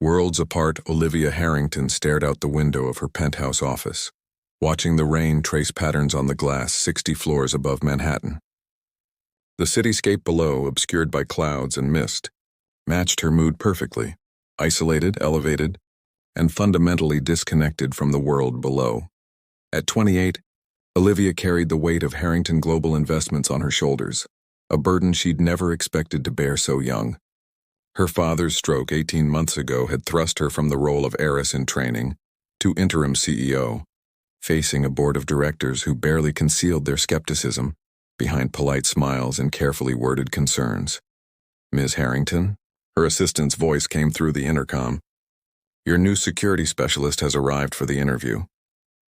Worlds apart, Olivia Harrington stared out the window of her penthouse office, watching the rain trace patterns on the glass 60 floors above Manhattan. The cityscape below, obscured by clouds and mist, matched her mood perfectly, isolated, elevated, and fundamentally disconnected from the world below. At 28, Olivia carried the weight of Harrington Global Investments on her shoulders, a burden she'd never expected to bear so young. Her father's stroke 18 months ago had thrust her from the role of heiress in training to interim CEO, facing a board of directors who barely concealed their skepticism behind polite smiles and carefully worded concerns. "Ms. Harrington?" Her assistant's voice came through the intercom. "Your new security specialist has arrived for the interview."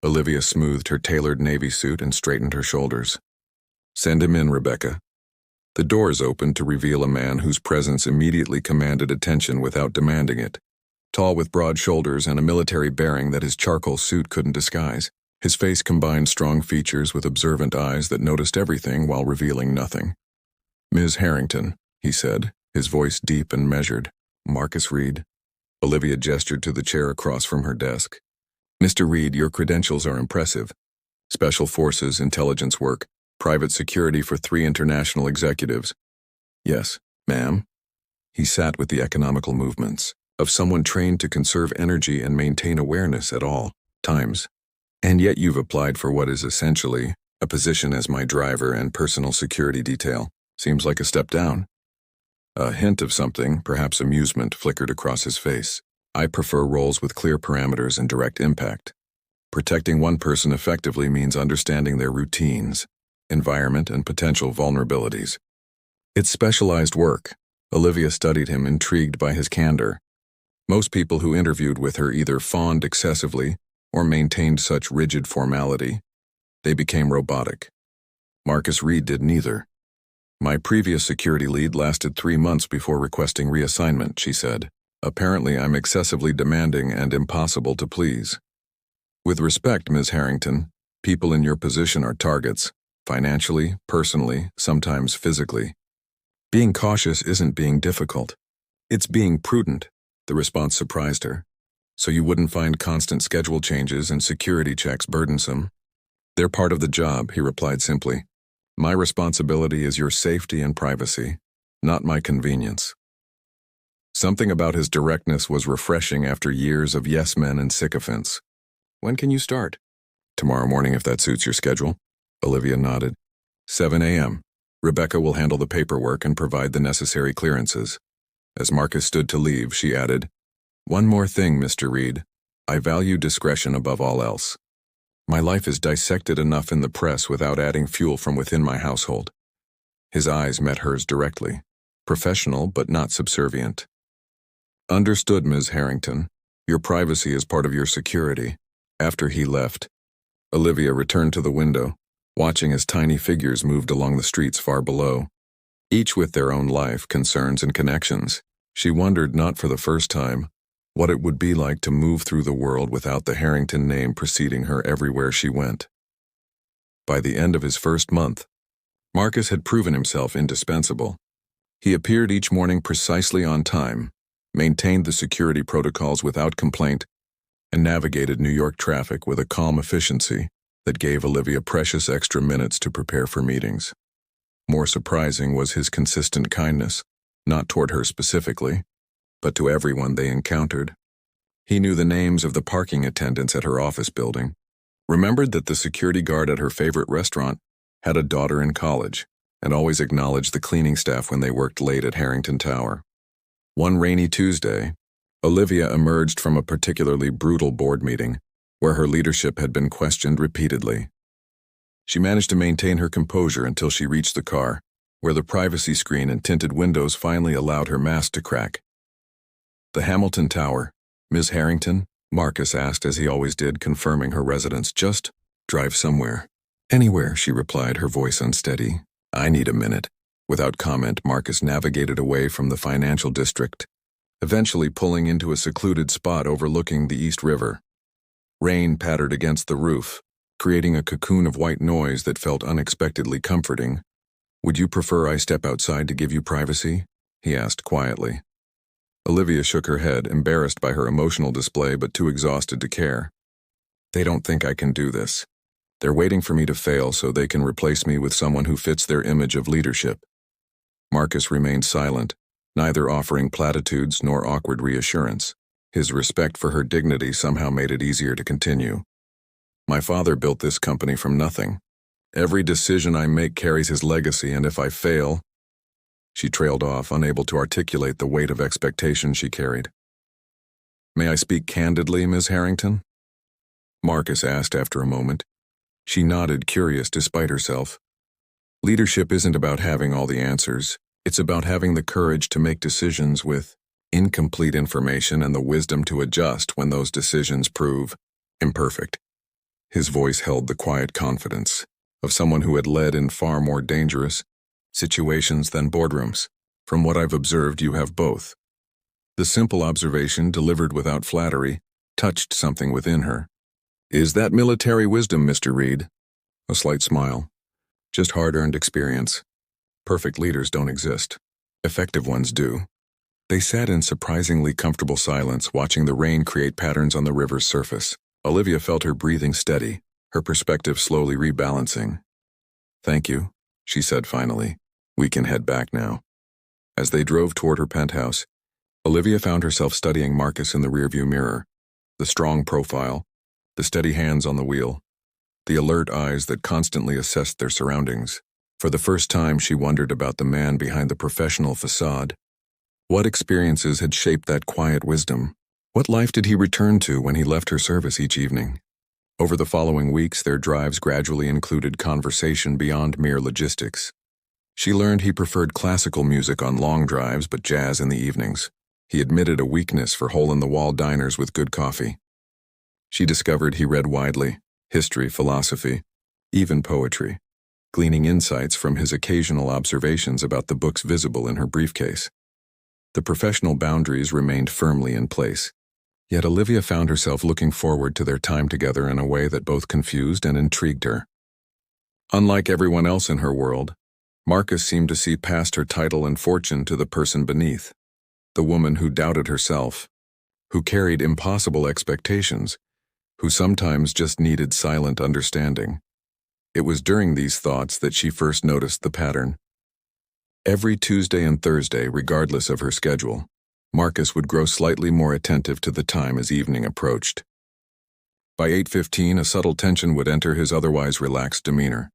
Olivia smoothed her tailored navy suit and straightened her shoulders. "Send him in, Rebecca." The doors opened to reveal a man whose presence immediately commanded attention without demanding it. Tall with broad shoulders and a military bearing that his charcoal suit couldn't disguise, his face combined strong features with observant eyes that noticed everything while revealing nothing. "Ms. Harrington," he said, his voice deep and measured. "Marcus Reed." Olivia gestured to the chair across from her desk. "Mr. Reed, your credentials are impressive. Special Forces, intelligence work, private security for 3 international executives." "Yes, ma'am." He sat with the economical movements of someone trained to conserve energy and maintain awareness at all times. "And yet you've applied for what is essentially a position as my driver and personal security detail. Seems like a step down." A hint of something, perhaps amusement, flickered across his face. "I prefer roles with clear parameters and direct impact. Protecting one person effectively means understanding their routines, environment, and potential vulnerabilities. It's specialized work." Olivia studied him, intrigued by his candor. Most people who interviewed with her either fawned excessively or maintained such rigid formality. They became robotic. Marcus Reed did neither. "My previous security lead lasted 3 months before requesting reassignment," she said. "Apparently I'm excessively demanding and impossible to please. With respect, Ms. Harrington, people in your position are targets. Financially, personally, sometimes physically. Being cautious isn't being difficult. It's being prudent." The response surprised her. "So you wouldn't find constant schedule changes and security checks burdensome?" "They're part of the job," he replied simply. "My responsibility is your safety and privacy, not my convenience." Something about his directness was refreshing after years of yes-men and sycophants. "When can you start?" "Tomorrow morning, if that suits your schedule." Olivia nodded. 7 a.m. Rebecca will handle the paperwork and provide the necessary clearances. As Marcus stood to leave, she added, "One more thing, Mr. Reed. I value discretion above all else. My life is dissected enough in the press without adding fuel from within my household." His eyes met hers directly, professional but not subservient. "Understood, Ms. Harrington. Your privacy is part of your security." After he left, Olivia returned to the window, watching as tiny figures moved along the streets far below, each with their own life, concerns, and connections. She wondered, not for the first time, what it would be like to move through the world without the Harrington name preceding her everywhere she went. By the end of his first month, Marcus had proven himself indispensable. He appeared each morning precisely on time, maintained the security protocols without complaint, and navigated New York traffic with a calm efficiency that gave Olivia precious extra minutes to prepare for meetings. More surprising was his consistent kindness, not toward her specifically, but to everyone they encountered. He knew the names of the parking attendants at her office building, remembered that the security guard at her favorite restaurant had a daughter in college, and always acknowledged the cleaning staff when they worked late at Harrington Tower. One rainy Tuesday, Olivia emerged from a particularly brutal board meeting where her leadership had been questioned repeatedly. She managed to maintain her composure until she reached the car, where the privacy screen and tinted windows finally allowed her mask to crack. "The Hamilton Tower, Ms. Harrington?" Marcus asked, as he always did, confirming her residence. "Just drive somewhere." "Anywhere," she replied, her voice unsteady. "I need a minute." Without comment, Marcus navigated away from the financial district, eventually pulling into a secluded spot overlooking the East River. Rain pattered against the roof, creating a cocoon of white noise that felt unexpectedly comforting. "Would you prefer I step outside to give you privacy?" he asked quietly. Olivia shook her head, embarrassed by her emotional display but too exhausted to care. They don't think I can do this. They're waiting for me to fail so they can replace me with someone who fits their image of leadership. Marcus remained silent, neither offering platitudes nor awkward reassurance. His respect for her dignity somehow made it easier to continue. My father built this company from nothing. Every decision I make carries his legacy, and if I fail... She trailed off, unable to articulate the weight of expectation she carried. May I speak candidly, Ms. Harrington? Marcus asked after a moment. She nodded, curious despite herself. Leadership isn't about having all the answers. It's about having the courage to make decisions with incomplete information and the wisdom to adjust when those decisions prove imperfect. His voice held the quiet confidence of someone who had led in far more dangerous situations than boardrooms. From what I've observed, you have both. The simple observation, delivered without flattery, touched something within her. Is that military wisdom, Mr. Reed? A slight smile. Just hard-earned experience. Perfect leaders don't exist. Effective ones do. They sat in surprisingly comfortable silence, watching the rain create patterns on the river's surface. Olivia felt her breathing steady, her perspective slowly rebalancing. Thank you, she said finally. We can head back now. As they drove toward her penthouse, Olivia found herself studying Marcus in the rearview mirror. The strong profile, the steady hands on the wheel, the alert eyes that constantly assessed their surroundings. For the first time, she wondered about the man behind the professional facade. What experiences had shaped that quiet wisdom? What life did he return to when he left her service each evening? Over the following weeks, their drives gradually included conversation beyond mere logistics. She learned he preferred classical music on long drives but jazz in the evenings. He admitted a weakness for hole-in-the-wall diners with good coffee. She discovered he read widely, history, philosophy, even poetry, gleaning insights from his occasional observations about the books visible in her briefcase. The professional boundaries remained firmly in place, yet Olivia found herself looking forward to their time together in a way that both confused and intrigued her. Unlike everyone else in her world, Marcus seemed to see past her title and fortune to the person beneath, the woman who doubted herself, who carried impossible expectations, who sometimes just needed silent understanding. It was during these thoughts that she first noticed the pattern. Every Tuesday and Thursday, regardless of her schedule, Marcus would grow slightly more attentive to the time as evening approached. By 8:15, a subtle tension would enter his otherwise relaxed demeanor.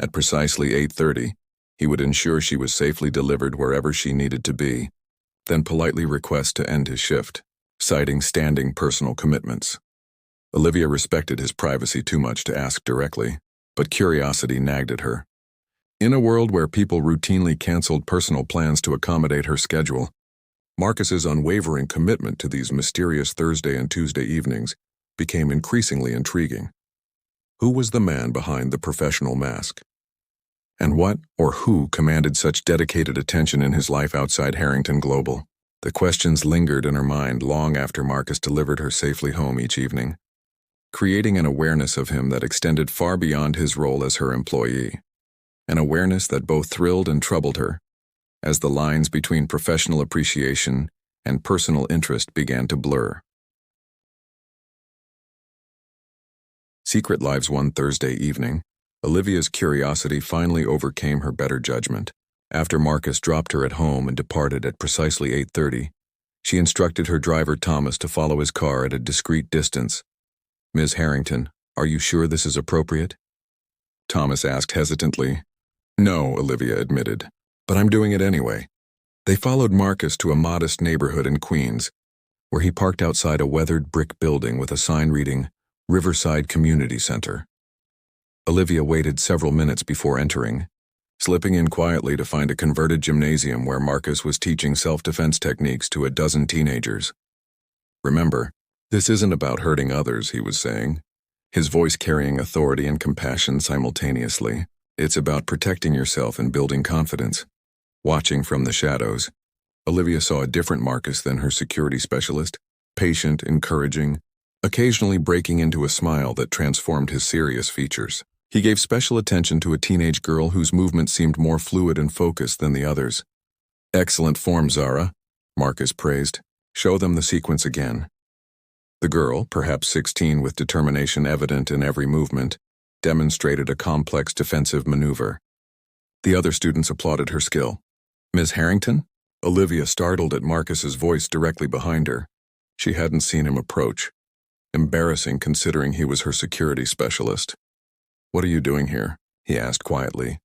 At precisely 8:30, he would ensure she was safely delivered wherever she needed to be, then politely request to end his shift, citing standing personal commitments. Olivia respected his privacy too much to ask directly, but curiosity nagged at her. In a world where people routinely canceled personal plans to accommodate her schedule, Marcus's unwavering commitment to these mysterious Thursday and Tuesday evenings became increasingly intriguing. Who was the man behind the professional mask? And what or who commanded such dedicated attention in his life outside Harrington Global? The questions lingered in her mind long after Marcus delivered her safely home each evening, creating an awareness of him that extended far beyond his role as her employee. An awareness that both thrilled and troubled her, as the lines between professional appreciation and personal interest began to blur. Secret Lives one Thursday evening, Olivia's curiosity finally overcame her better judgment. After Marcus dropped her at home and departed at precisely 8:30, she instructed her driver Thomas to follow his car at a discreet distance. Ms. Harrington, are you sure this is appropriate? Thomas asked hesitantly. No, Olivia admitted, but I'm doing it anyway. They followed Marcus to a modest neighborhood in Queens, where he parked outside a weathered brick building with a sign reading, Riverside Community Center. Olivia waited several minutes before entering, slipping in quietly to find a converted gymnasium where Marcus was teaching self-defense techniques to a dozen teenagers. Remember, this isn't about hurting others, he was saying, his voice carrying authority and compassion simultaneously. It's about protecting yourself and building confidence. Watching from the shadows, Olivia saw a different Marcus than her security specialist, patient, encouraging, occasionally breaking into a smile that transformed his serious features. He gave special attention to a teenage girl whose movement seemed more fluid and focused than the others. Excellent form, Zara, Marcus praised. Show them the sequence again. The girl, perhaps 16 with determination evident in every movement, demonstrated a complex defensive maneuver. The other students applauded her skill. Ms. Harrington? Olivia startled at Marcus's voice directly behind her. She hadn't seen him approach. Embarrassing considering he was her security specialist. What are you doing here? He asked quietly.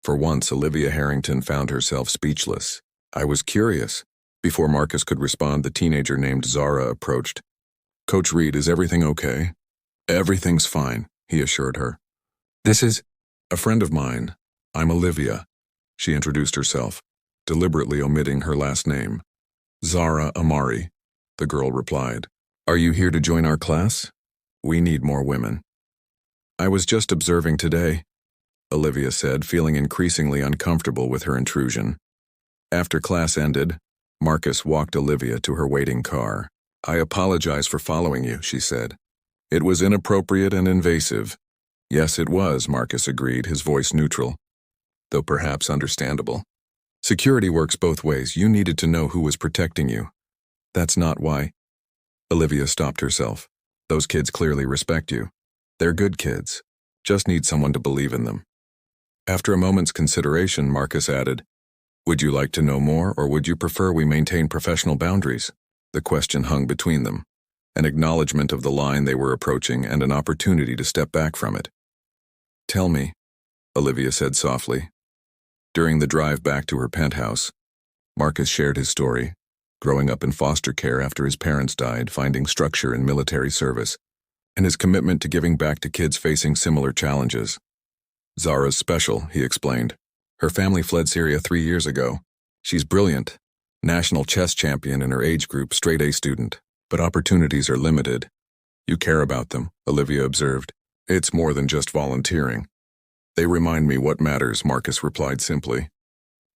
For once, Olivia Harrington found herself speechless. I was curious. Before Marcus could respond, the teenager named Zara approached. Coach Reed, is everything okay? Everything's fine, he assured her. This is a friend of mine. I'm Olivia. She introduced herself, deliberately omitting her last name. Zara Amari, the girl replied. Are you here to join our class? We need more women. I was just observing today, Olivia said, feeling increasingly uncomfortable with her intrusion. After class ended, Marcus walked Olivia to her waiting car. I apologize for following you, she said. It was inappropriate and invasive. Yes, it was, Marcus agreed, his voice neutral, though perhaps understandable. Security works both ways. You needed to know who was protecting you. That's not why. Olivia stopped herself. Those kids clearly respect you. They're good kids. Just need someone to believe in them. After a moment's consideration, Marcus added, Would you like to know more, or would you prefer we maintain professional boundaries? The question hung between them, an acknowledgement of the line they were approaching and an opportunity to step back from it. Tell me, Olivia said softly. During the drive back to her penthouse, Marcus shared his story, growing up in foster care after his parents died, finding structure in military service, and his commitment to giving back to kids facing similar challenges. Zara's special, he explained. Her family fled Syria 3 years ago. She's brilliant, national chess champion in her age group, straight A student, but opportunities are limited. You care about them, Olivia observed. It's more than just volunteering. They remind me what matters, Marcus replied simply.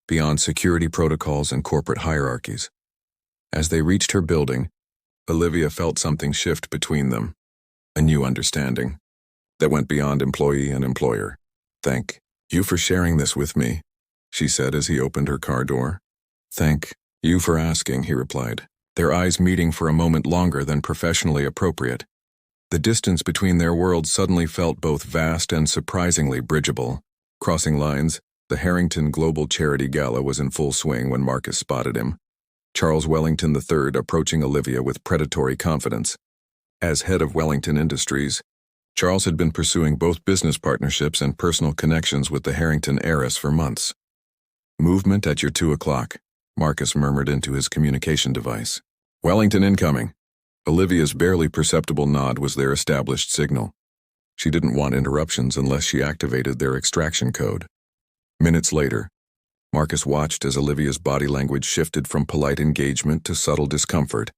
Beyond security protocols and corporate hierarchies. As they reached her building, Olivia felt something shift between them. A new understanding that went beyond employee and employer. Thank you for sharing this with me, she said as he opened her car door. Thank you for asking, he replied, their eyes meeting for a moment longer than professionally appropriate. The distance between their worlds suddenly felt both vast and surprisingly bridgeable. Crossing lines, the Harrington Global Charity Gala was in full swing when Marcus spotted him. Charles Wellington III approaching Olivia with predatory confidence. As head of Wellington Industries, Charles had been pursuing both business partnerships and personal connections with the Harrington heiress for months. Movement at your 2 o'clock, Marcus murmured into his communication device. Wellington incoming. Olivia's barely perceptible nod was their established signal. She didn't want interruptions unless she activated their extraction code. Minutes later, Marcus watched as Olivia's body language shifted from polite engagement to subtle discomfort,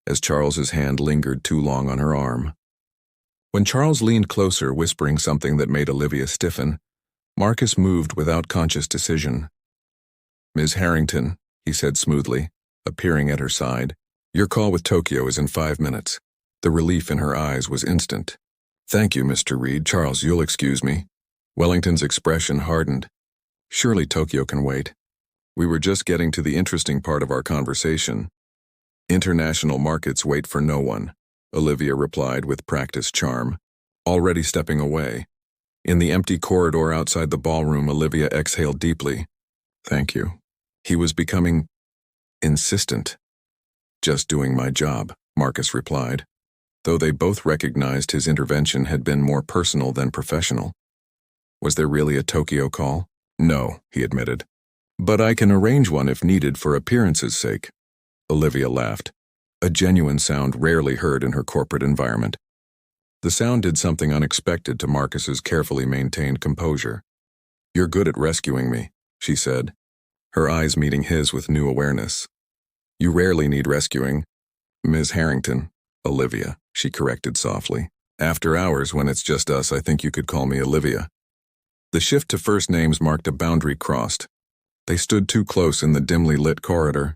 as Charles's hand lingered too long on her arm. When Charles leaned closer, whispering something that made Olivia stiffen, Marcus moved without conscious decision. Ms. Harrington, he said smoothly, appearing at her side. Your call with Tokyo is in 5 minutes. The relief in her eyes was instant. Thank you, Mr. Reed. Charles, you'll excuse me. Wellington's expression hardened. Surely Tokyo can wait. We were just getting to the interesting part of our conversation. International markets wait for no one, Olivia replied with practiced charm, already stepping away. In the empty corridor outside the ballroom, Olivia exhaled deeply. Thank you. He was becoming insistent. Just doing my job, Marcus replied, though they both recognized his intervention had been more personal than professional. Was there really a Tokyo call? No, he admitted. But I can arrange one if needed for appearance's sake. Olivia laughed, a genuine sound rarely heard in her corporate environment. The sound did something unexpected to Marcus's carefully maintained composure. You're good at rescuing me, she said, her eyes meeting his with new awareness. You rarely need rescuing. Ms. Harrington, Olivia, she corrected softly. After hours, when it's just us, I think you could call me Olivia. The shift to first names marked a boundary crossed. They stood too close in the dimly lit corridor.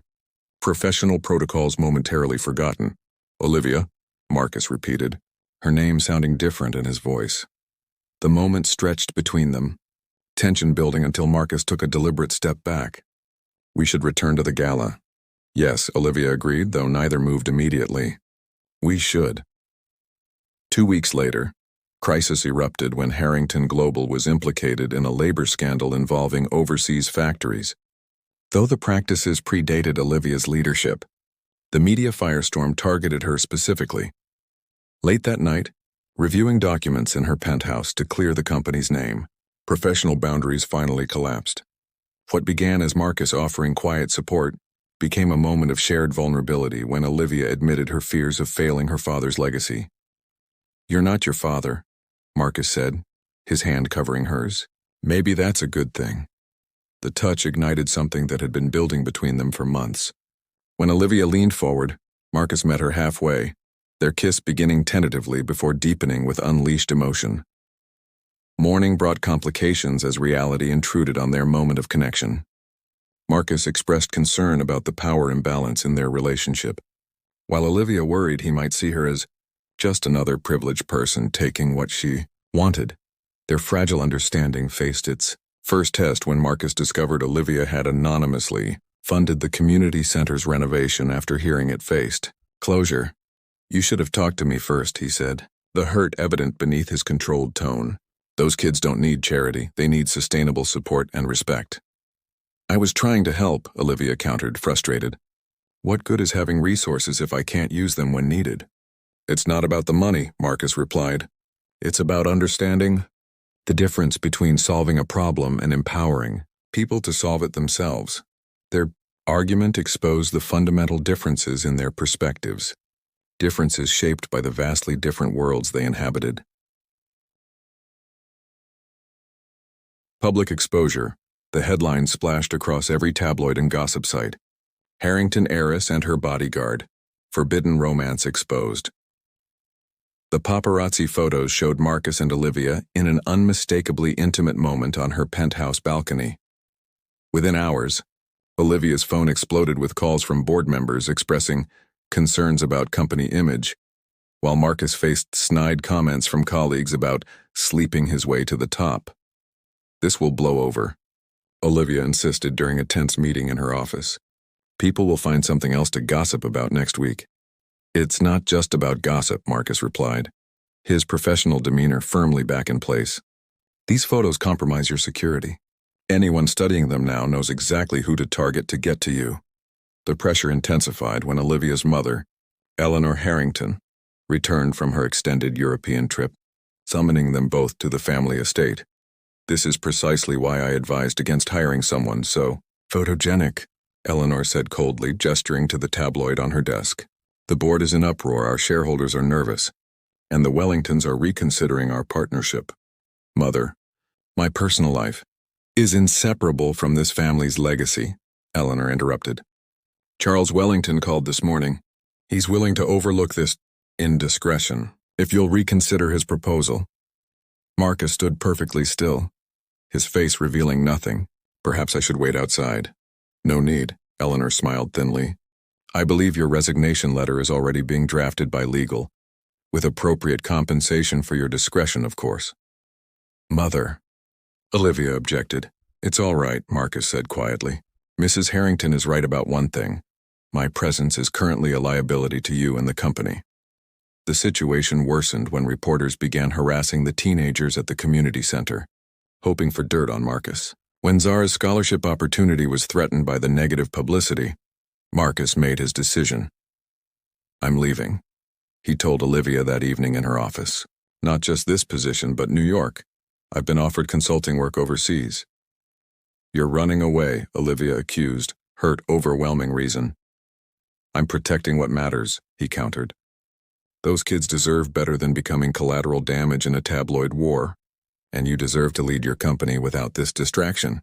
Professional protocols momentarily forgotten. Olivia, Marcus repeated, her name sounding different in his voice. The moment stretched between them, tension building until Marcus took a deliberate step back. We should return to the gala. Yes, Olivia agreed, though neither moved immediately. We should. 2 weeks later, crisis erupted when Harrington Global was implicated in a labor scandal involving overseas factories. Though the practices predated Olivia's leadership, the media firestorm targeted her specifically. Late that night, reviewing documents in her penthouse to clear the company's name, professional boundaries finally collapsed. What began as Marcus offering quiet support became a moment of shared vulnerability when Olivia admitted her fears of failing her father's legacy. "You're not your father," Marcus said, his hand covering hers. "Maybe that's a good thing." The touch ignited something that had been building between them for months. When Olivia leaned forward, Marcus met her halfway, their kiss beginning tentatively before deepening with unleashed emotion. Morning brought complications as reality intruded on their moment of connection. Marcus expressed concern about the power imbalance in their relationship, while Olivia worried he might see her as just another privileged person taking what she wanted. Their fragile understanding faced its first test when Marcus discovered Olivia had anonymously funded the community center's renovation after hearing it faced closure. "You should have talked to me first," he said, the hurt evident beneath his controlled tone. "Those kids don't need charity, they need sustainable support and respect." "I was trying to help," Olivia countered, frustrated. "What good is having resources if I can't use them when needed?" "It's not about the money," Marcus replied. "It's about understanding the difference between solving a problem and empowering people to solve it themselves." Their argument exposed the fundamental differences in their perspectives, differences shaped by the vastly different worlds they inhabited. Public exposure. The headline splashed across every tabloid and gossip site. Harrington heiress and her bodyguard. Forbidden romance exposed. The paparazzi photos showed Marcus and Olivia in an unmistakably intimate moment on her penthouse balcony. Within hours, Olivia's phone exploded with calls from board members expressing concerns about company image, while Marcus faced snide comments from colleagues about sleeping his way to the top. "This will blow over," Olivia insisted during a tense meeting in her office. "People will find something else to gossip about next week." "It's not just about gossip," Marcus replied, his professional demeanor firmly back in place. "These photos compromise your security. Anyone studying them now knows exactly who to target to get to you." The pressure intensified when Olivia's mother, Eleanor Harrington, returned from her extended European trip, summoning them both to the family estate. "This is precisely why I advised against hiring someone so photogenic," Eleanor said coldly, gesturing to the tabloid on her desk. "The board is in uproar, our shareholders are nervous, and the Wellingtons are reconsidering our partnership." "Mother, my personal life is inseparable from this family's legacy," Eleanor interrupted. "Charles Wellington called this morning. He's willing to overlook this indiscretion if you'll reconsider his proposal." Marcus stood perfectly still, his face revealing nothing. "Perhaps I should wait outside." "No need," Eleanor smiled thinly. "I believe your resignation letter is already being drafted by legal, with appropriate compensation for your discretion, of course." "Mother," Olivia objected. "It's all right," Marcus said quietly. "Mrs. Harrington is right about one thing. My presence is currently a liability to you and the company." The situation worsened when reporters began harassing the teenagers at the community center, hoping for dirt on Marcus. When Zara's scholarship opportunity was threatened by the negative publicity, Marcus made his decision. "I'm leaving," he told Olivia that evening in her office. "Not just this position, but New York. I've been offered consulting work overseas." "You're running away," Olivia accused, her overwhelming reason. "I'm protecting what matters," he countered. "Those kids deserve better than becoming collateral damage in a tabloid war, and you deserve to lead your company without this distraction."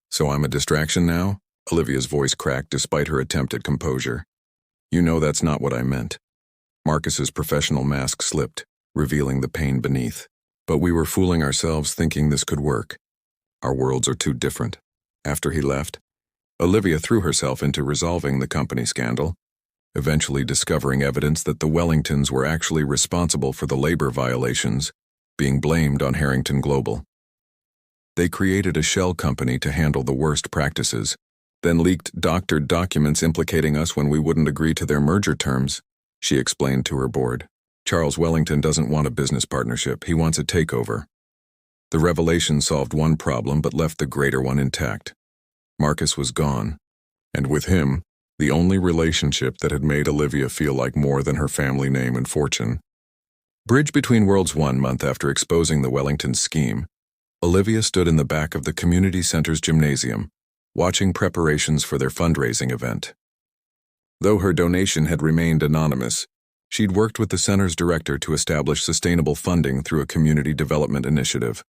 "So I'm a distraction now?" Olivia's voice cracked despite her attempt at composure. "You know that's not what I meant." Marcus's professional mask slipped, revealing the pain beneath. "But we were fooling ourselves thinking this could work. Our worlds are too different." After he left, Olivia threw herself into resolving the company scandal, eventually discovering evidence that the Wellingtons were actually responsible for the labor violations, being blamed on Harrington Global. They created a shell company to handle the worst practices, then leaked doctored documents implicating us when we wouldn't agree to their merger terms, she explained to her board. Charles Wellington doesn't want a business partnership, he wants a takeover. The revelation solved one problem but left the greater one intact. Marcus was gone, and with him, the only relationship that had made Olivia feel like more than her family name and fortune. Bridge Between Worlds 1 month after exposing the Wellington scheme, Olivia stood in the back of the community center's gymnasium, watching preparations for their fundraising event. Though her donation had remained anonymous, she'd worked with the center's director to establish sustainable funding through a community development initiative.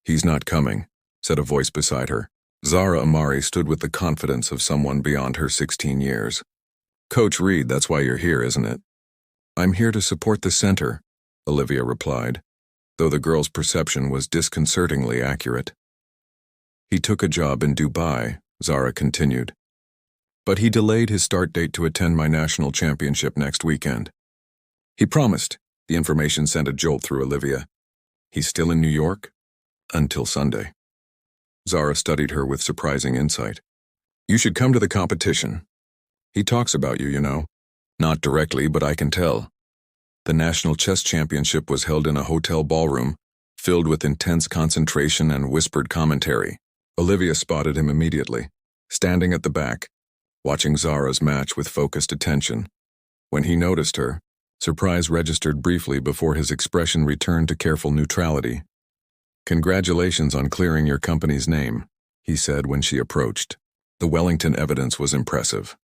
"He's not coming," said a voice beside her. Zara Amari stood with the confidence of someone beyond her 16 years. "Coach Reed, that's why you're here, isn't it?" "I'm here to support the center," Olivia replied, though the girl's perception was disconcertingly accurate. "He took a job in Dubai," Zara continued. "But he delayed his start date to attend my national championship next weekend. He promised," the information sent a jolt through Olivia. "He's still in New York?" "Until Sunday." Zara studied her with surprising insight. "You should come to the competition. He talks about you, you know. Not directly, but I can tell." The National Chess Championship was held in a hotel ballroom, filled with intense concentration and whispered commentary. Olivia spotted him immediately, standing at the back, watching Zara's match with focused attention. When he noticed her, surprise registered briefly before his expression returned to careful neutrality. "Congratulations on clearing your company's name," he said when she approached. The Wellington evidence was impressive.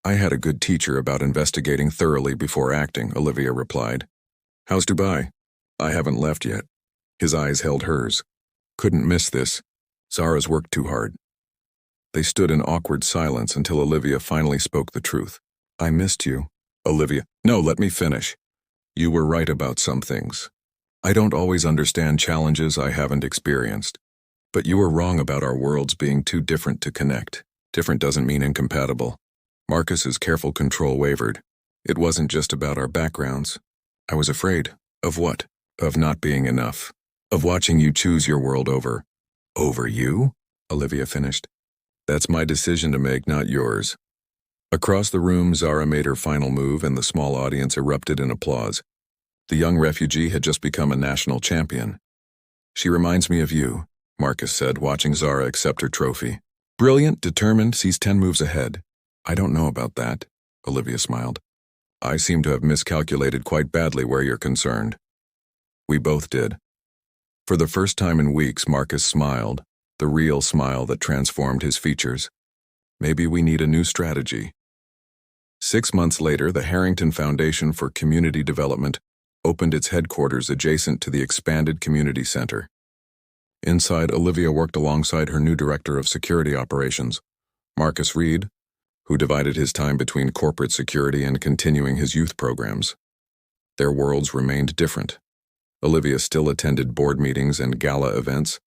"I had a good teacher about investigating thoroughly before acting," Olivia replied. "How's Dubai?" "I haven't left yet." His eyes held hers. "Couldn't miss this. Zara's worked too hard." They stood in awkward silence until Olivia finally spoke the truth. "I missed you." "Olivia, no, let me finish. You were right about some things. I don't always understand challenges I haven't experienced. But you were wrong about our worlds being too different to connect. Different doesn't mean incompatible." Marcus's careful control wavered. "It wasn't just about our backgrounds. I was afraid." "Of what?" "Of not being enough. Of watching you choose your world over." "Over you?" Olivia finished. "That's my decision to make, not yours." Across the room, Zara made her final move and the small audience erupted in applause. The young refugee had just become a national champion. "She reminds me of you," Marcus said, watching Zara accept her trophy. "Brilliant, determined, sees 10 moves ahead." "I don't know about that," Olivia smiled. "I seem to have miscalculated quite badly where you're concerned." We both did. For the first time in weeks, Marcus smiled, the real smile that transformed his features. "Maybe we need a new strategy." 6 months later, the Harrington Foundation for Community Development opened its headquarters adjacent to the expanded community center. Inside, Olivia worked alongside her new director of security operations, Marcus Reed, who divided his time between corporate security and continuing his youth programs. Their worlds remained different. Olivia still attended board meetings and gala events,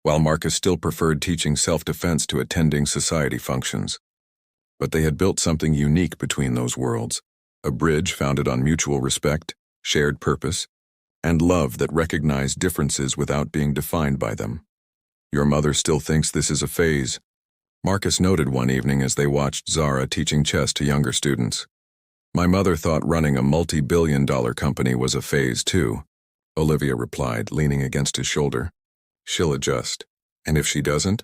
while Marcus still preferred teaching self-defense to attending society functions. But they had built something unique between those worlds, a bridge founded on mutual respect, shared purpose, and love that recognized differences without being defined by them. "Your mother still thinks this is a phase," Marcus noted one evening as they watched Zara teaching chess to younger students. "My mother thought running a multi-billion-dollar company was a phase too," Olivia replied, leaning against his shoulder. "She'll adjust. And if she doesn't?"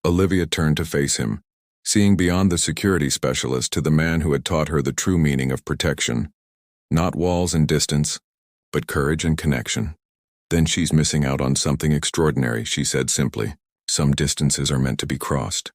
Olivia turned to face him, seeing beyond the security specialist to the man who had taught her the true meaning of protection. Not walls and distance, but courage and connection. "Then she's missing out on something extraordinary," she said simply. "Some distances are meant to be crossed."